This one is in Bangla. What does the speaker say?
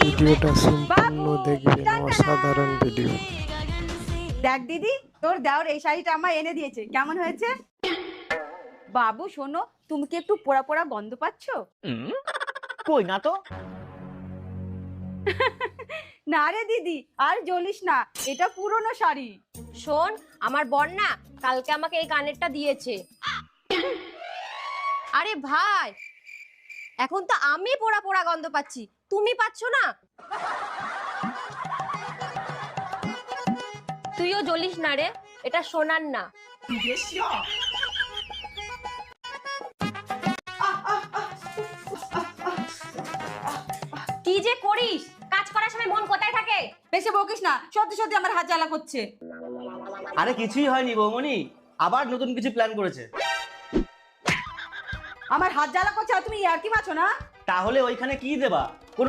ভিডিওটা সম্পূর্ণ দেখবেন, অসাধারণ ভিডিও। দেখ দিদি, তোর দেওর এই শাড়িটা আমায় এনে দিয়েছে, কেমন হয়েছে? বাবু শোনো, তুমি কি একটু পোড়া পোড়া গন্ধ পাচ্ছ? কই না তো। না রে দিদি, আর জ্বলিস না, এটা পুরনো শাড়ি। শোন, আমার বর না কালকে আমাকে এই কানেরটা দিয়েছে। আরে ভাই, এখন তো আমি পোড়া পোড়া গন্ধ পাচ্ছি, তুমি পাচ্ছ না? তুইও জ্বলিস না রে, এটা সোনার না। কি যে করিস, কাজ করার সময় মন কোথায় থাকে? বেশি বকিস না, সত্যি সত্যি আমার হাত জ্বালা করছে। আরে কিছুই হয়নি বৌমনি, আবার নতুন কিছু প্ল্যান করেছে। আমার হাত জ্বালা করছে আর তুমি ইয়ার্কি মারছো না? তাহলে ওইখানে কি দেবা? কোন